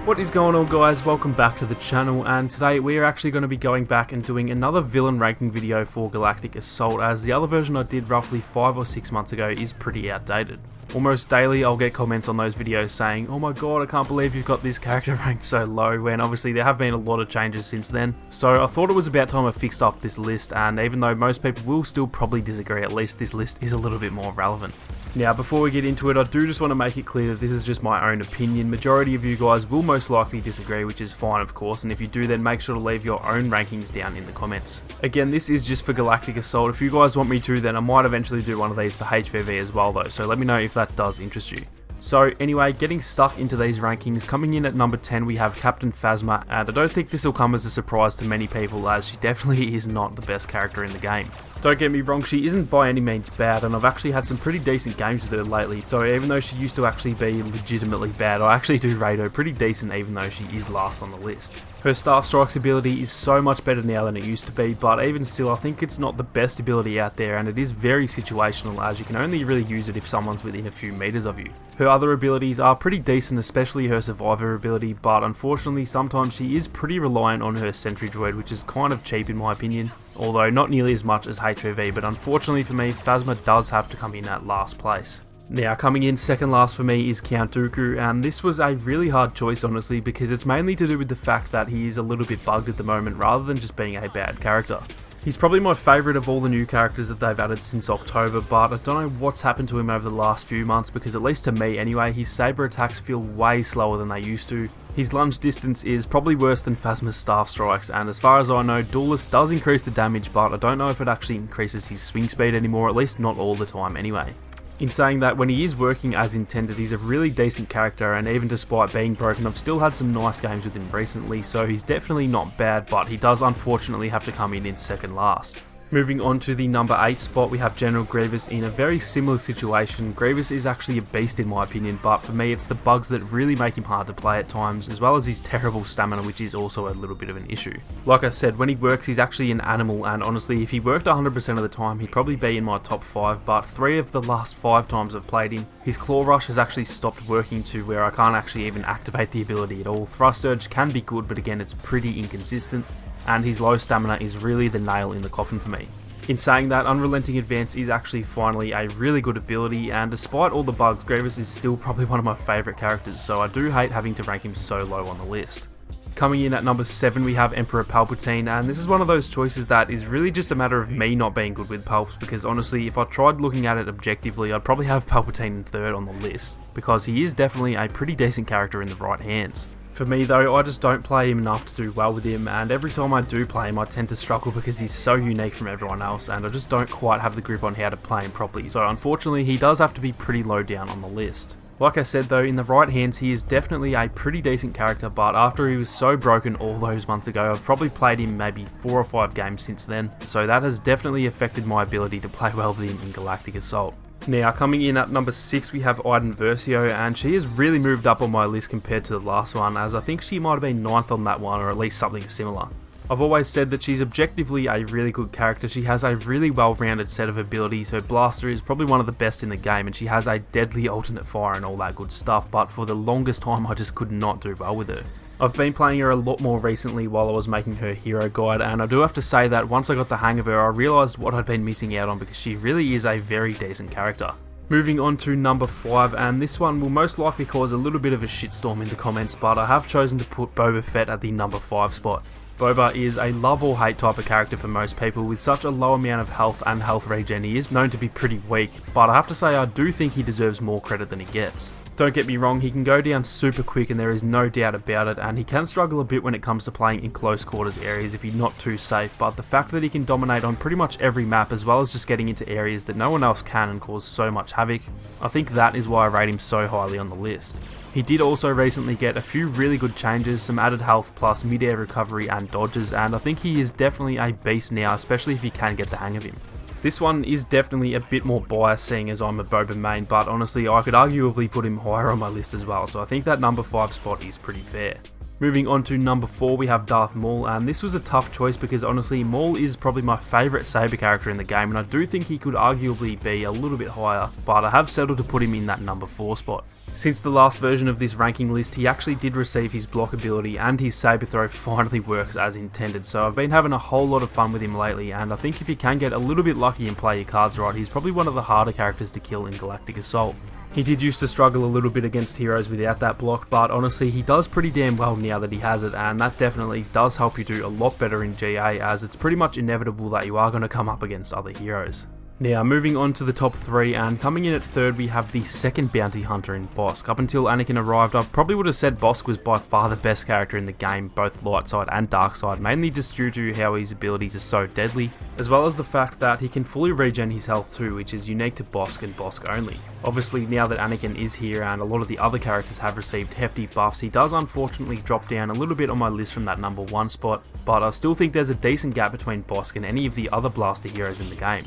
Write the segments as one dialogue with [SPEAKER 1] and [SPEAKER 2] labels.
[SPEAKER 1] What is going on, guys? Welcome back to the channel, and today we are actually going to be going back and doing another villain ranking video for Galactic Assault, as the other version I did roughly 5 or 6 months ago is pretty outdated. Almost daily I'll get comments on those videos saying, "Oh my god, I can't believe you've got this character ranked so low," when obviously there have been a lot of changes since then. So I thought it was about time I fixed up this list, and even though most people will still probably disagree, at least this list is a little bit more relevant. Now, before we get into it, I do just want to make it clear that this is just my own opinion. Majority of you guys will most likely disagree, which is fine of course, and if you do then make sure to leave your own rankings down in the comments. Again, this is just for Galactic Assault. If you guys want me to, then I might eventually do one of these for HVV as well though, so let me know if that does interest you. So anyway, getting stuck into these rankings, coming in at number 10 we have Captain Phasma, and I don't think this will come as a surprise to many people, as she definitely is not the best character in the game. Don't get me wrong, she isn't by any means bad, and I've actually had some pretty decent games with her lately, so even though she used to actually be legitimately bad, I actually do rate her pretty decent even though she is last on the list. Her Staff Strikes ability is so much better now than it used to be, but even still I think it's not the best ability out there, and it is very situational, as you can only really use it if someone's within a few meters of you. Her other abilities are pretty decent, especially her Survivor ability, but unfortunately sometimes she is pretty reliant on her Sentry Droid, which is kind of cheap in my opinion, although not nearly as much as HVV, but unfortunately for me, Phasma does have to come in at last place. Now, coming in second last for me is Count Dooku, and this was a really hard choice honestly, because it's mainly to do with the fact that he is a little bit bugged at the moment rather than just being a bad character. He's probably my favourite of all the new characters that they've added since October, but I don't know what's happened to him over the last few months, because at least to me anyway, his saber attacks feel way slower than they used to. His lunge distance is probably worse than Phasma's Staff Strikes, and as far as I know, Duelist does increase the damage, but I don't know if it actually increases his swing speed anymore, at least not all the time anyway. In saying that, when he is working as intended, he's a really decent character, and even despite being broken, I've still had some nice games with him recently, so he's definitely not bad, but he does unfortunately have to come in second last. Moving on to the number 8 spot, we have General Grievous in a very similar situation. Grievous is actually a beast in my opinion, but for me it's the bugs that really make him hard to play at times, as well as his terrible stamina, which is also a little bit of an issue. Like I said, when he works he's actually an animal, and honestly if he worked 100% of the time he'd probably be in my top 5, but 3 of the last 5 times I've played him, his Claw Rush has actually stopped working to where I can't actually even activate the ability at all. Thrust Surge can be good, but again it's pretty inconsistent, and his low stamina is really the nail in the coffin for me. In saying that, Unrelenting Advance is actually finally a really good ability, and despite all the bugs, Grievous is still probably one of my favourite characters, so I do hate having to rank him so low on the list. Coming in at number 7 we have Emperor Palpatine, and this is one of those choices that is really just a matter of me not being good with Palps, because honestly if I tried looking at it objectively I'd probably have Palpatine in third on the list, because he is definitely a pretty decent character in the right hands. For me though, I just don't play him enough to do well with him, and every time I do play him I tend to struggle because he's so unique from everyone else, and I just don't quite have the grip on how to play him properly, so unfortunately he does have to be pretty low down on the list. Like I said though, in the right hands he is definitely a pretty decent character, but after he was so broken all those months ago, I've probably played him maybe 4 or 5 games since then, so that has definitely affected my ability to play well with him in Galactic Assault. Now, coming in at number 6 we have Iden Versio, and she has really moved up on my list compared to the last one, as I think she might have been 9th on that one, or at least something similar. I've always said that she's objectively a really good character. She has a really well-rounded set of abilities. Her blaster is probably one of the best in the game, and she has a deadly alternate fire and all that good stuff, but for the longest time I just could not do well with her. I've been playing her a lot more recently while I was making her hero guide, and I do have to say that once I got the hang of her I realised what I'd been missing out on, because she really is a very decent character. Moving on to number 5, and this one will most likely cause a little bit of a shitstorm in the comments, but I have chosen to put Boba Fett at the number 5 spot. Boba is a love or hate type of character for most people. With such a low amount of health and health regen, he is known to be pretty weak, but I have to say I do think he deserves more credit than he gets. Don't get me wrong, he can go down super quick and there is no doubt about it, and he can struggle a bit when it comes to playing in close quarters areas if he's not too safe, but the fact that he can dominate on pretty much every map, as well as just getting into areas that no one else can and cause so much havoc, I think that is why I rate him so highly on the list. He did also recently get a few really good changes, some added health plus mid-air recovery and dodges, and I think he is definitely a beast now, especially if you can get the hang of him. This one is definitely a bit more biased seeing as I'm a Boba main, but honestly I could arguably put him higher on my list as well, so I think that number 5 spot is pretty fair. Moving on to number 4, we have Darth Maul, and this was a tough choice because honestly Maul is probably my favourite saber character in the game, and I do think he could arguably be a little bit higher, but I have settled to put him in that number 4 spot. Since the last version of this ranking list, he actually did receive his block ability and his saber throw finally works as intended, so I've been having a whole lot of fun with him lately, and I think if you can get a little bit lucky and play your cards right, he's probably one of the harder characters to kill in Galactic Assault. He did used to struggle a little bit against heroes without that block, but honestly he does pretty damn well now that he has it, and that definitely does help you do a lot better in GA, as it's pretty much inevitable that you are going to come up against other heroes. Now moving on to the top 3, and coming in at 3rd we have the second bounty hunter in Bossk. Up until Anakin arrived, I probably would have said Bossk was by far the best character in the game, both light side and dark side, mainly just due to how his abilities are so deadly, as well as the fact that he can fully regen his health too, which is unique to Bossk and Bossk only. Obviously now that Anakin is here and a lot of the other characters have received hefty buffs, he does unfortunately drop down a little bit on my list from that number 1 spot, but I still think there's a decent gap between Bossk and any of the other blaster heroes in the game.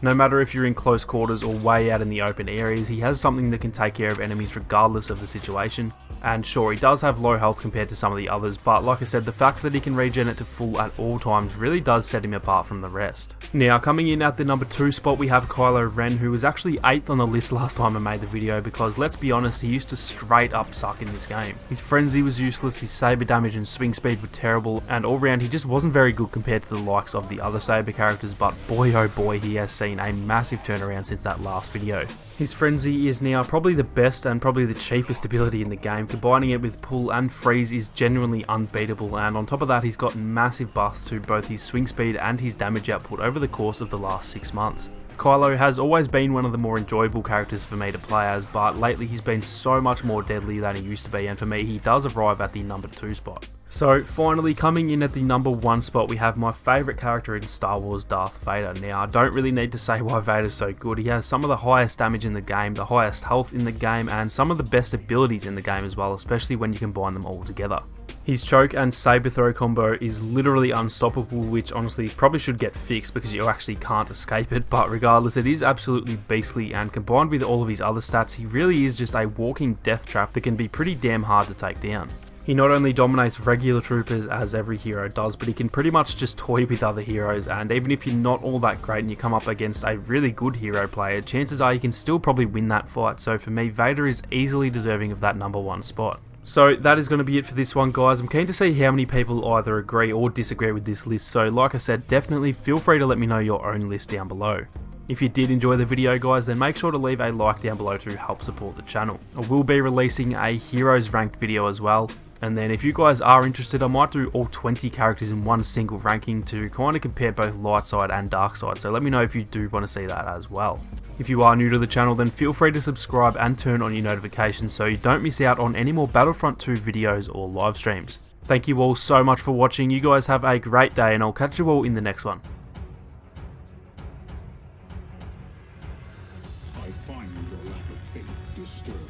[SPEAKER 1] No matter if you're in close quarters or way out in the open areas, he has something that can take care of enemies regardless of the situation. And sure, he does have low health compared to some of the others, but like I said, the fact that he can regen it to full at all times really does set him apart from the rest. Now, coming in at the number 2 spot, we have Kylo Ren, who was actually 8th on the list last time I made the video, because let's be honest, he used to straight up suck in this game. His frenzy was useless, his saber damage and swing speed were terrible, and all round he just wasn't very good compared to the likes of the other saber characters, but boy oh boy, he has seen a massive turnaround since that last video. His frenzy is now probably the best and probably the cheapest ability in the game. Combining it with pull and freeze is genuinely unbeatable, and on top of that he's got massive buffs to both his swing speed and his damage output over the course of the last 6 months. Kylo has always been one of the more enjoyable characters for me to play as, but lately he's been so much more deadly than he used to be, and for me he does arrive at the number 2 spot. So finally, coming in at the number 1 spot, we have my favourite character in Star Wars, Darth Vader. Now, I don't really need to say why Vader's so good. He has some of the highest damage in the game, the highest health in the game, and some of the best abilities in the game as well, especially when you combine them all together. His choke and saber throw combo is literally unstoppable, which honestly probably should get fixed because you actually can't escape it, but regardless, it is absolutely beastly, and combined with all of his other stats, he really is just a walking death trap that can be pretty damn hard to take down. He not only dominates regular troopers as every hero does, but he can pretty much just toy with other heroes, and even if you're not all that great and you come up against a really good hero player, chances are you can still probably win that fight. So for me, Vader is easily deserving of that number 1 spot. So that is going to be it for this one, guys. I'm keen to see how many people either agree or disagree with this list, so like I said, definitely feel free to let me know your own list down below. If you did enjoy the video, guys, then make sure to leave a like down below to help support the channel. I will be releasing a Heroes ranked video as well, and then if you guys are interested, I might do all 20 characters in one single ranking to kind of compare both light side and dark side, so let me know if you do want to see that as well. If you are new to the channel, then feel free to subscribe and turn on your notifications so you don't miss out on any more Battlefront 2 videos or live streams. Thank you all so much for watching. You guys have a great day, and I'll catch you all in the next one.
[SPEAKER 2] I find your lack of faith disturbing.